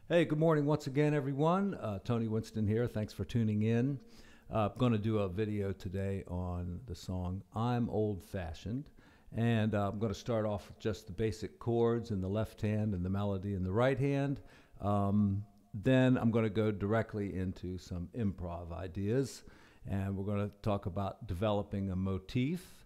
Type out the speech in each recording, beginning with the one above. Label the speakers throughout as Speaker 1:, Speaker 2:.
Speaker 1: Hey, good morning once again, everyone. Tony Winston here. Thanks for tuning in. I'm going to do a video today on the song I'm Old Fashioned. And I'm going to start off with just the basic chords in the left hand and the melody in the right hand. Then I'm going to go directly into some improv ideas. And we're going to talk about developing a motif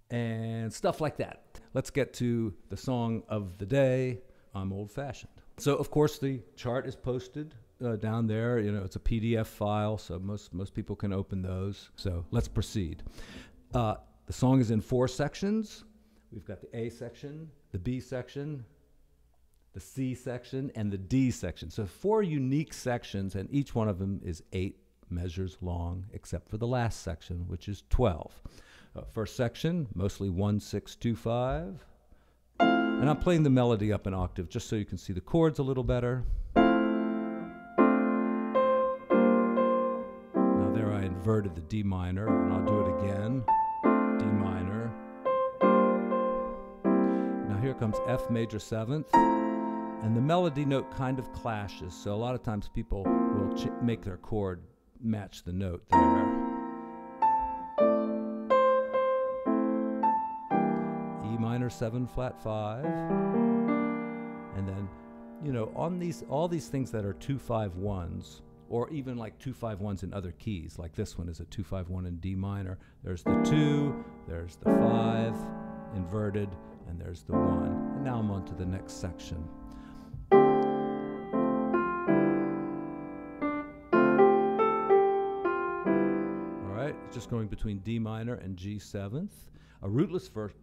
Speaker 1: and stuff like that. Let's get to the song of the day, I'm Old Fashioned. So, of course, the chart is posted down there. You know, it's a PDF file, so most people can open those. So let's proceed. The song is in 4 sections. We've got the A section, the B section, the C section, and the D section. So 4 unique sections, and each one of them is 8 measures long, except for the last section, which is 12. First section, mostly 1, 6, 2, 5. And I'm playing the melody up an octave just so you can see the chords a little better. Now there I inverted the D minor, and I'll do it again. D minor. Now here comes F major 7th, and the melody note kind of clashes, so a lot of times people will make their chord match the note there. Minor 7 flat 5, and then, you know, on all these things that are 2-5-1s, or even like 2-5-1s in other keys, like this one is a 2-5-1 in D minor. There's the 2, there's the 5 inverted, and there's the 1. And now I'm on to the next section. All right, just going between D minor and G 7th. A rootless first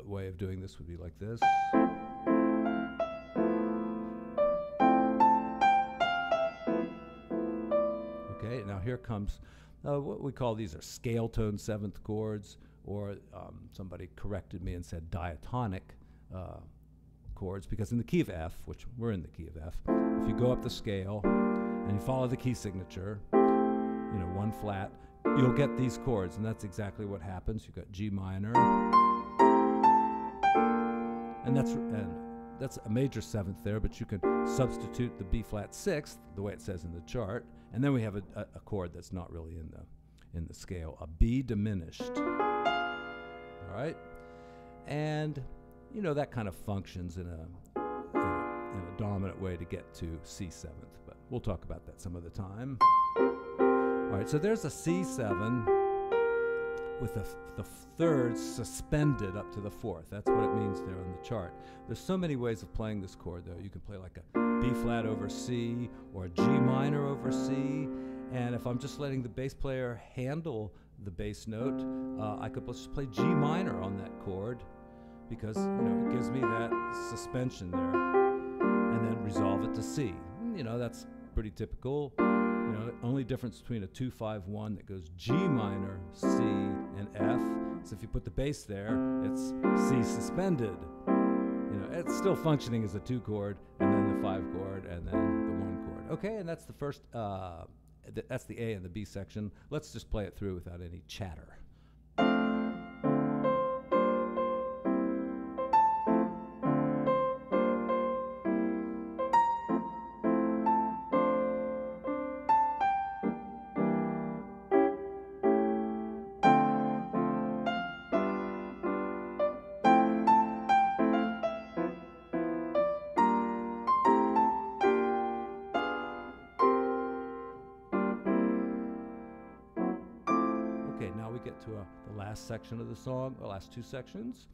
Speaker 1: way of doing this would be like this. Okay, now here comes what we call, these are scale tone 7th chords, or somebody corrected me and said diatonic chords, because in the key of F, which we're in the key of F, if you go up the scale and you follow the key signature, you know, 1 flat, you'll get these chords, and that's exactly what happens. You've got G minor, and that's a major 7th there, but you can substitute the B flat 6th, the way it says in the chart, and then we have a chord that's not really in the scale, a B diminished. All right, and you know that kind of functions in a dominant way to get to C 7th, but we'll talk about that some other time. All right, so there's a C7 with the 3rd suspended up to the 4th. That's what it means there on the chart. There's so many ways of playing this chord, though. You can play like a B flat over C, or a G minor over C. And if I'm just letting the bass player handle the bass note, I could just play G minor on that chord, because, you know, it gives me that suspension there, and then resolve it to C. You know, that's pretty typical. You know, the only difference between a 2-5-1 that goes G minor, C, and F is if you put the bass there, it's C suspended. You know, it's still functioning as a 2 chord, and then the 5 chord, and then the 1 chord. Okay, and that's the first, that's the A and the B section. Let's just play it through without any chatter. Okay, now we get to the last section of the song, the last 2 sections.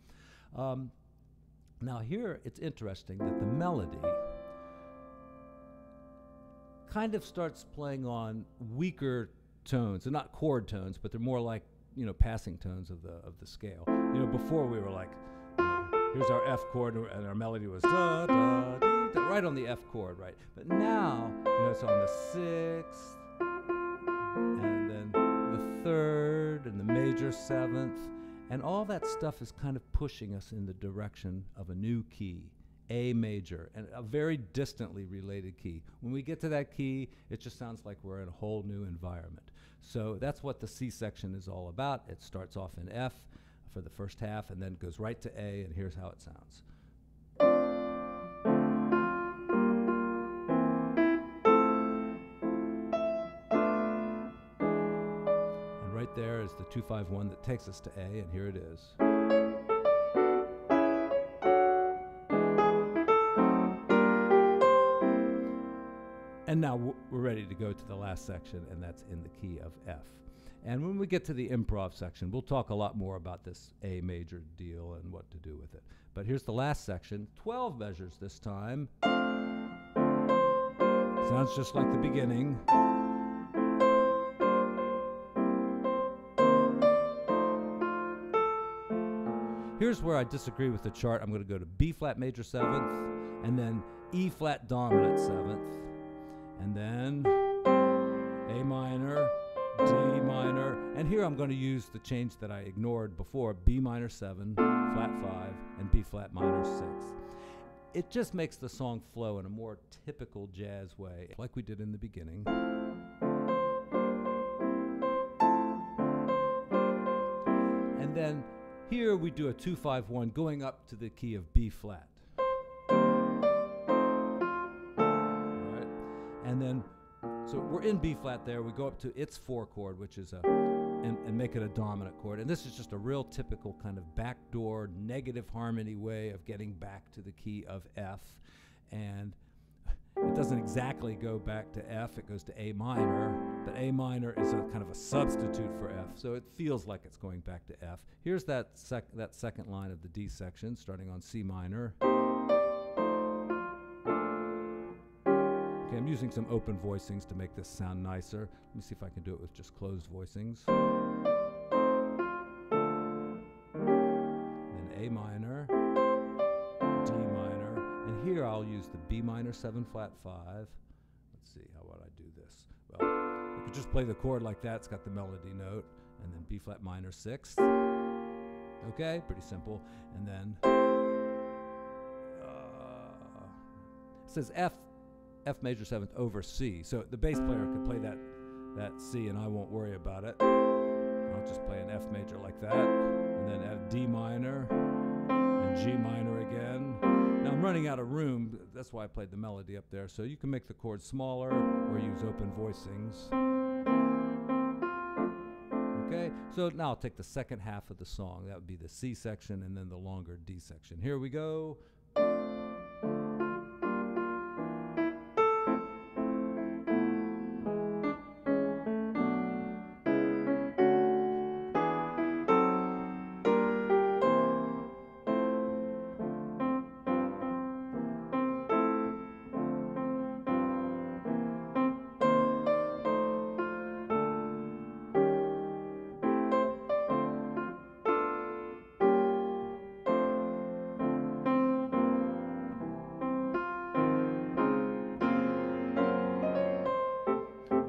Speaker 1: Now here, it's interesting that the melody kind of starts playing on weaker tones. They're not chord tones, but they're more like, you know, passing tones of the scale. You know, before we were like, you know, here's our F chord, and our melody was da, da, dee, da, right on the F chord, right? But now, you know, it's on the 6th, and then the 3rd, and the major 7th, and all that stuff is kind of pushing us in the direction of a new key, A major, and a very distantly related key. When we get to that key, it just sounds like we're in a whole new environment. So that's what the C section is all about. It starts off in F for the first half, and then goes right to A, and here's how it sounds. 2-5-1 that takes us to A, and here it is. And now we're ready to go to the last section, and that's in the key of F. And when we get to the improv section, we'll talk a lot more about this A major deal and what to do with it. But here's the last section, 12 measures this time. Sounds just like the beginning. Here's where I disagree with the chart. I'm going to go to B flat major 7th, and then E flat dominant 7th, and then A minor, D minor, and here I'm going to use the change that I ignored before, B minor 7, flat 5, and B flat minor 6. It just makes the song flow in a more typical jazz way, like we did in the beginning. And then here we do a 2-5-1 going up to the key of B flat. Right? And then, so we're in B flat there, we go up to its 4 chord, which is and make it a dominant chord. And this is just a real typical kind of backdoor negative harmony way of getting back to the key of F. And it doesn't exactly go back to F, it goes to A minor, but A minor is a kind of a substitute for F, so it feels like it's going back to F. Here's that second line of the D section, starting on C minor. Okay, I'm using some open voicings to make this sound nicer. Let me see if I can do it with just closed voicings. Then A minor, D minor, and here I'll use the B minor 7 flat 5. Let's see, how would I do this? Well, I could just play the chord like that, it's got the melody note, and then B flat minor 6th. Okay, pretty simple. And then it says F major 7th over C. So the bass player could play that C and I won't worry about it. I'll just play an F major like that, and then F D minor, and G minor again. Now I'm running out of room, that's why I played the melody up there. So you can make the chord smaller or use open voicings. Okay, so now I'll take the second half of the song. That would be the C section and then the longer D section. Here we go.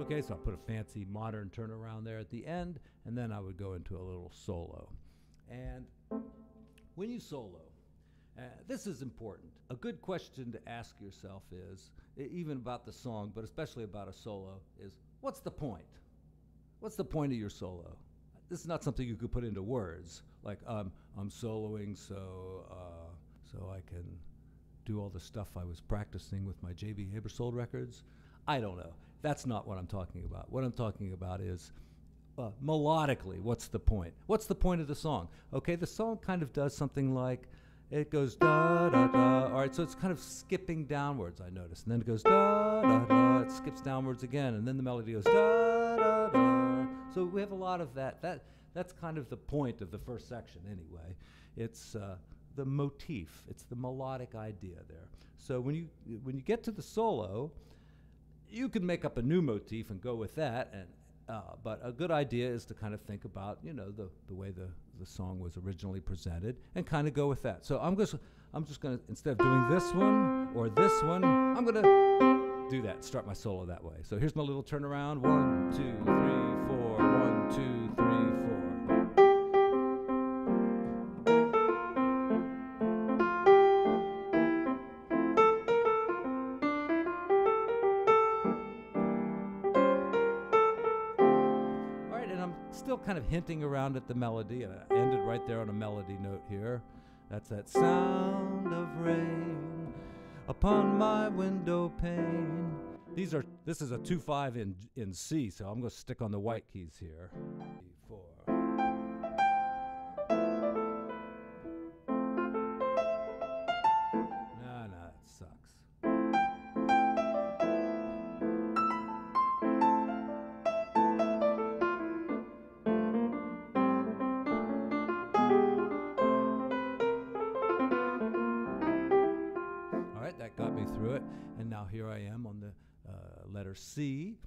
Speaker 1: Okay, so I'll put a fancy modern turnaround there at the end, and then I would go into a little solo. And when you solo, this is important. A good question to ask yourself is, even about the song, but especially about a solo, is what's the point? What's the point of your solo? This is not something you could put into words, like I'm soloing so I can do all the stuff I was practicing with my J.B. Habersold records. I don't know. That's not what I'm talking about. What I'm talking about is melodically, what's the point? What's the point of the song? Okay, the song kind of does something like, it goes da da da. All right, so it's kind of skipping downwards, I noticed. And then it goes da da da. It skips downwards again, and then the melody goes da da da. So we have a lot of that. That's kind of the point of the first section anyway. It's the motif. It's the melodic idea there. So when you get to the solo, you can make up a new motif and go with that, and but a good idea is to kind of think about, you know, the way the song was originally presented and kind of go with that. So I'm just going to, instead of doing this one or this one, I'm going to do that, start my solo that way. So here's my little turnaround. 1, 2, 3, 4. 1, 2, 3, 4. Still kind of hinting around at the melody, and I ended right there on a melody note here. That's that sound of rain upon my window pane. This is a 2-5 in C, so I'm going to stick on the white keys here. 3, 4. through it. And now here I am on the letter C.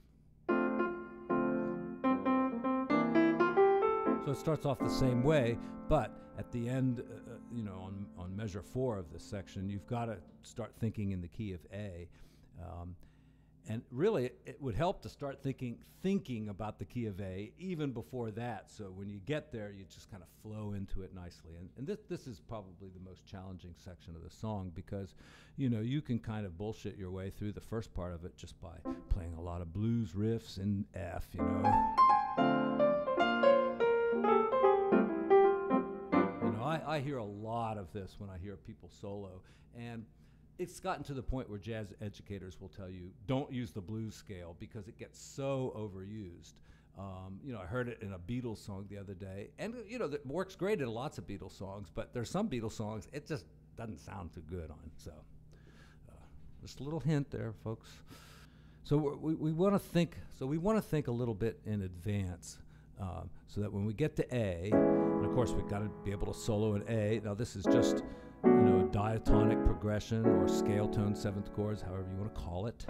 Speaker 1: So it starts off the same way, but at the end, on measure 4 of this section, you've got to start thinking in the key of A. And really, it would help to start thinking about the key of A even before that. So when you get there, you just kind of flow into it nicely. And this is probably the most challenging section of the song because, you can kind of bullshit your way through the first part of it just by playing a lot of blues riffs in F, I hear a lot of this when I hear people solo, and it's gotten to the point where jazz educators will tell you, don't use the blues scale because it gets so overused. I heard it in a Beatles song the other day, and that works great in lots of Beatles songs, but there's some Beatles songs it just doesn't sound too good on. So just a little hint there, folks. So we want to think. So we want to think a little bit in advance, so that when we get to A, and of course we've got to be able to solo in A. Now this is just a diatonic progression or scale tone seventh chords, however you want to call it.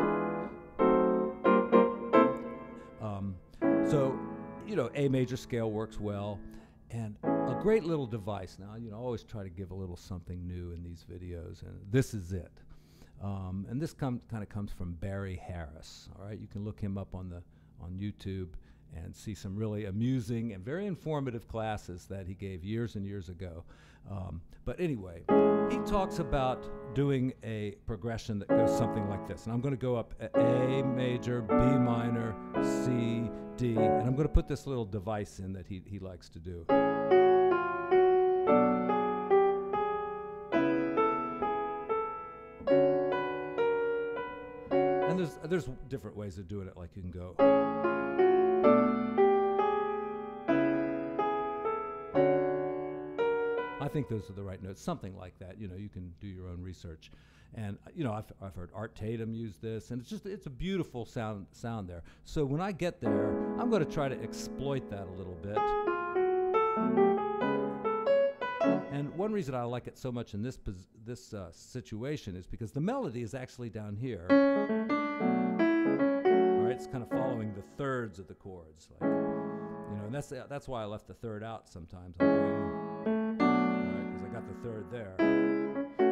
Speaker 1: So A major scale works well, and a great little device. Now I always try to give a little something new in these videos, and this is it. And this kind of comes from Barry Harris. All right, you can look him up on YouTube and see some really amusing and very informative classes that he gave years and years ago. But anyway, he talks about doing a progression that goes something like this. And I'm going to go up A major, B minor, C, D, and I'm going to put this little device in that he likes to do. And there's different ways of doing it, like you can go. I think those are the right notes, something like that. You can do your own research. And I've heard Art Tatum use this, and it's a beautiful sound there. So when I get there, I'm going to try to exploit that a little bit. And one reason I like it so much in this situation is because the melody is actually down here. All right, it's kind of following the thirds of the chords, like, and that's why I left the third out sometimes. I'm going, because I got the third there.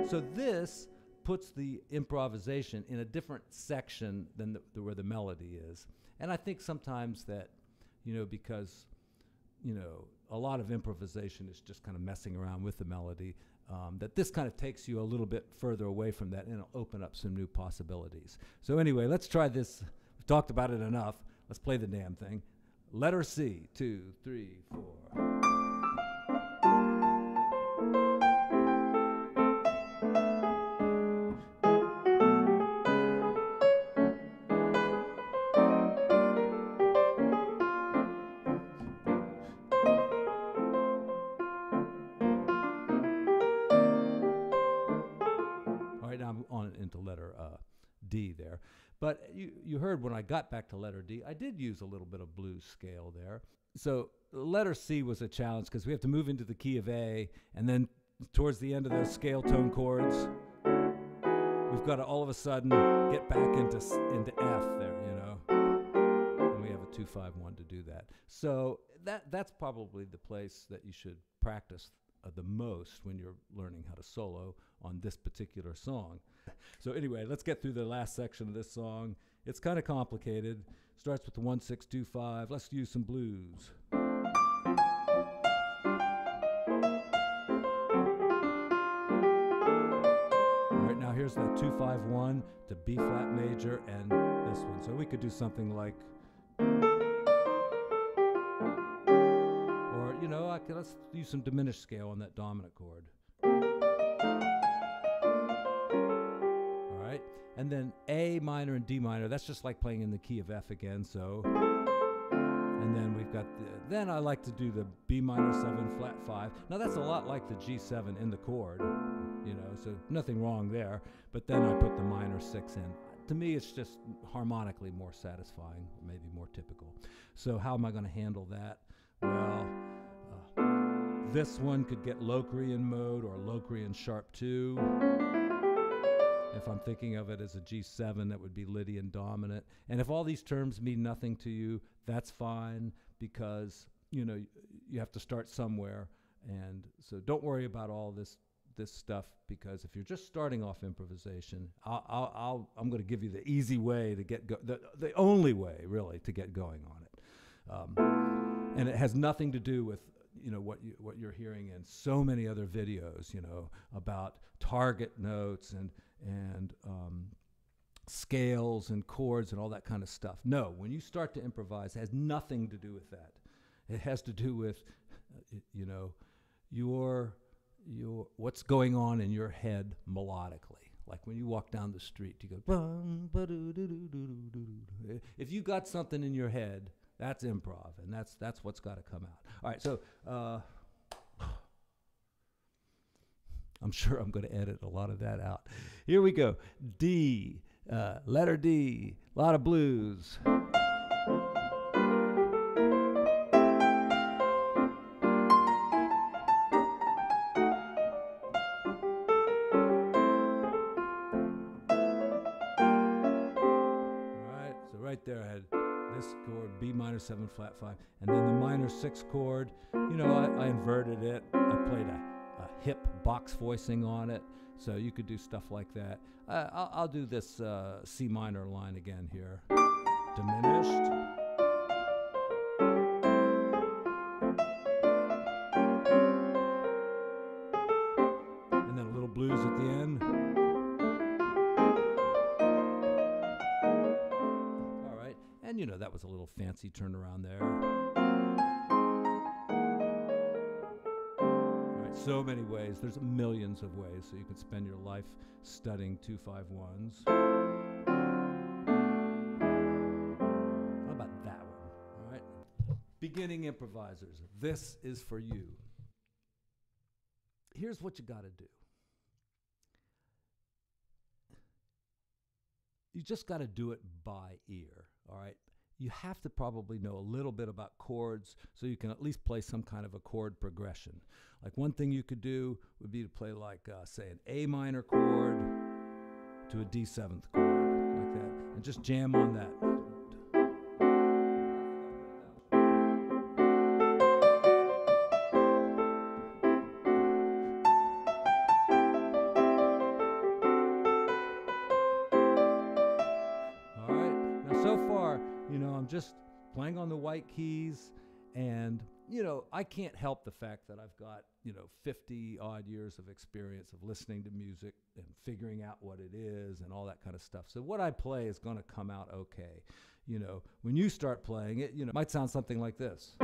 Speaker 1: So this puts the improvisation in a different section than where the melody is. And I think sometimes that, because, a lot of improvisation is just kind of messing around with the melody, that this kind of takes you a little bit further away from that and it'll open up some new possibilities. So anyway, let's try this. We've talked about it enough. Let's play the damn thing. Letter C, 2, 3, 4. Into letter D there. But you heard when I got back to letter D, I did use a little bit of blues scale there. So letter C was a challenge because we have to move into the key of A, and then towards the end of those scale tone chords, we've got to all of a sudden get back into F there, and we have a 2-5-1 to do that. So that's probably the place that you should practice the most when you're learning how to solo on this particular song. So anyway, let's get through the last section of this song. It's kind of complicated. Starts with the 1-6-2-5. Let's use some blues. All right, now here's that 2-5-1 to B flat major and this one. So we could do something like, or let's use some diminished scale on that dominant chord. And then A minor and D minor, that's just like playing in the key of F again, so. And then we've got then I like to do the B minor 7 flat 5. Now that's a lot like the G7 in the chord, so nothing wrong there. But then I put the minor 6 in. To me, it's just harmonically more satisfying, maybe more typical. So how am I going to handle that? Well, this one could get Locrian mode or Locrian sharp 2. if I'm thinking of it as a G7, that would be Lydian dominant. And if all these terms mean nothing to you, that's fine, because you know you have to start somewhere. And so don't worry about all this stuff, because if you're just starting off improvisation, I'm going to give you the easy way to get the only way really to get going on it. And it has nothing to do with what you're hearing in so many other videos, about target notes and scales and chords and all that kind of stuff. No, when you start to improvise, it has nothing to do with that. It has to do with your what's going on in your head melodically. Like when you walk down the street, you go bum, ba-do-do-do-do-do-do-do. If you got something in your head, that's improv, and that's what's got to come out. All right, so I'm sure I'm going to edit a lot of that out. Here we go. D, letter D, a lot of blues. Right there, I had this chord, B minor 7 flat 5, and then the minor 6 chord. I inverted it. I played a hip box voicing on it, so you could do stuff like that. I'll do this C minor line again here, diminished. And then a little blues at the end. And that was a little fancy turnaround there. All right, so many ways. There's millions of ways, so you can spend your life studying 2-5-1s. How about that one? All right. Beginning improvisers, this is for you. Here's what you got to do. You just got to do it by ear, all right? You have to probably know a little bit about chords so you can at least play some kind of a chord progression. Like one thing you could do would be to play like, say, an A minor chord to a D7th chord, like that, and just jam on that. I'm just playing on the white keys, and I can't help the fact that I've got 50 odd years of experience of listening to music and figuring out what it is and all that kind of stuff. So what I play is going to come out okay. When you start playing it, it might sound something like this.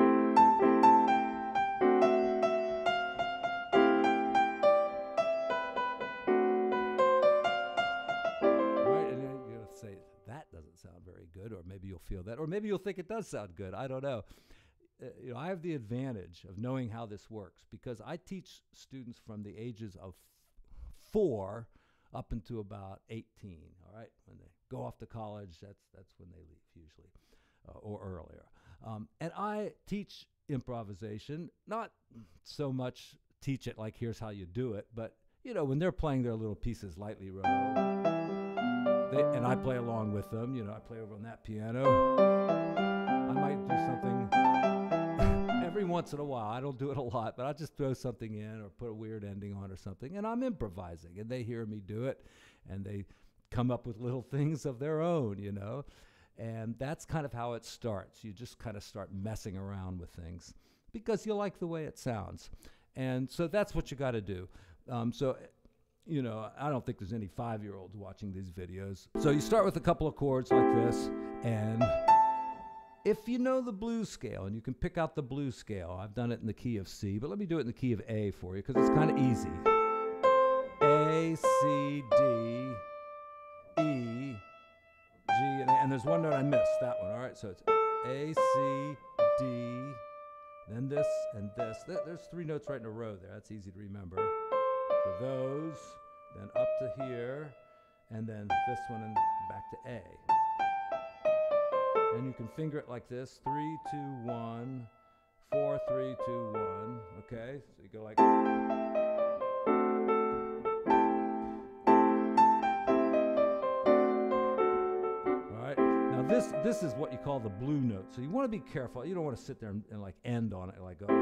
Speaker 1: Sound very good, or maybe you'll feel that, or maybe you'll think it does sound good. I don't know. I have the advantage of knowing how this works because I teach students from the ages of 4 up into about 18. All right, when they go off to college, that's when they leave usually, or earlier. And I teach improvisation, not so much teach it like here's how you do it, but when they're playing their little pieces lightly row. And I play along with them. I play over on that piano. I might do something every once in a while. I don't do it a lot, but I'll just throw something in or put a weird ending on or something. And I'm improvising, and they hear me do it, and they come up with little things of their own, And that's kind of how it starts. You just kind of start messing around with things because you like the way it sounds. And so that's what you got to do. I don't think there's any 5-year-olds watching these videos. So you start with a couple of chords like this, and if you know the blues scale, and you can pick out the blues scale, I've done it in the key of C, but let me do it in the key of A for you, because it's kind of easy. A, C, D, E, G, and there's one note I missed, that one, all right? So it's A, C, D, then this and this. There's 3 notes right in a row there. That's easy to remember. So those, then up to here, and then this one and back to A. And you can finger it like this, 3, 2, 1, 4, 3, 2, 1, okay? So you go like... this is what you call the blue note. So you want to be careful. You don't want to sit there and like end on it, like go. You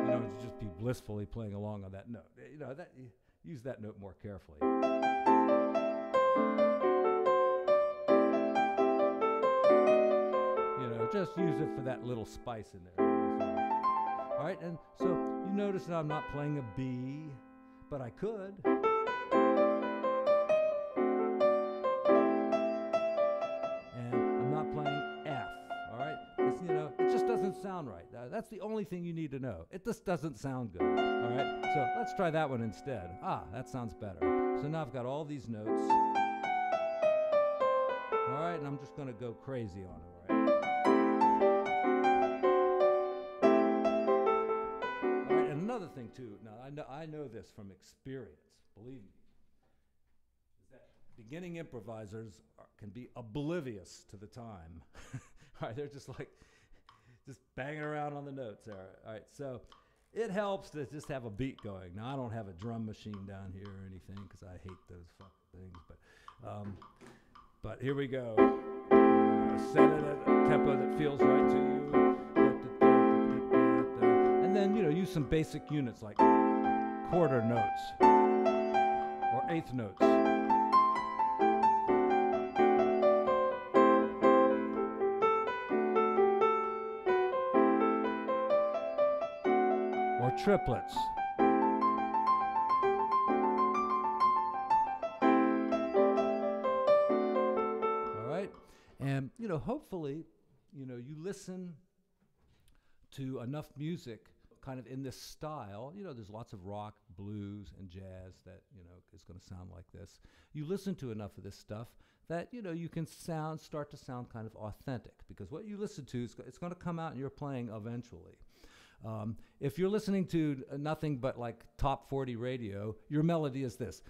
Speaker 1: know, just be blissfully playing along on that note. You know, that use that note more carefully. You know, just use it for that little spice in there. All right, and so you notice that I'm not playing a B, but I could. And I'm not playing F, all right? It's, you know, it just doesn't sound right. That's the only thing you need to know. It just doesn't sound good, all right? So let's try that one instead. Ah, that sounds better. So now I've got all these notes. All right, and I'm just going to go crazy on it, all right? All right, and another thing too, now I know this from experience, believe me, is that beginning improvisers can be oblivious to the time. All right, they're just like, just banging around on the notes there. All right, so it helps to just have a beat going. Now, I don't have a drum machine down here or anything because I hate those fucking things, but here we go. Set it at a tempo that feels right to you. And then, you know, use some basic units like quarter notes or eighth notes. Or triplets. And, you know, hopefully, you know, you listen to enough music kind of in this style. You know, there's lots of rock, blues, and jazz that, you know, is going to sound like this. You listen to enough of this stuff that, you know, you can start to sound kind of authentic, because what you listen to, it's going to come out in your playing eventually. If you're listening to nothing but like top 40 radio, your melody is this.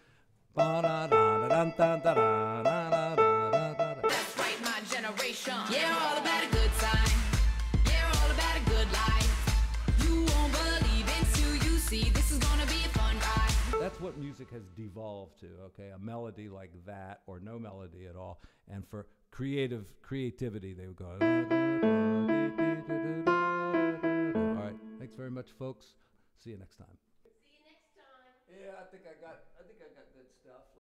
Speaker 2: Yeah, all about a good time. Yeah, all about a good life. You won't believe until you see. This is gonna be a fun ride.
Speaker 1: That's what music has devolved to, okay? A melody like that, or no melody at all. And for creativity, they would go. All right, thanks very much, folks. See you next time.
Speaker 2: See you next time.
Speaker 1: Yeah, I think I got good stuff.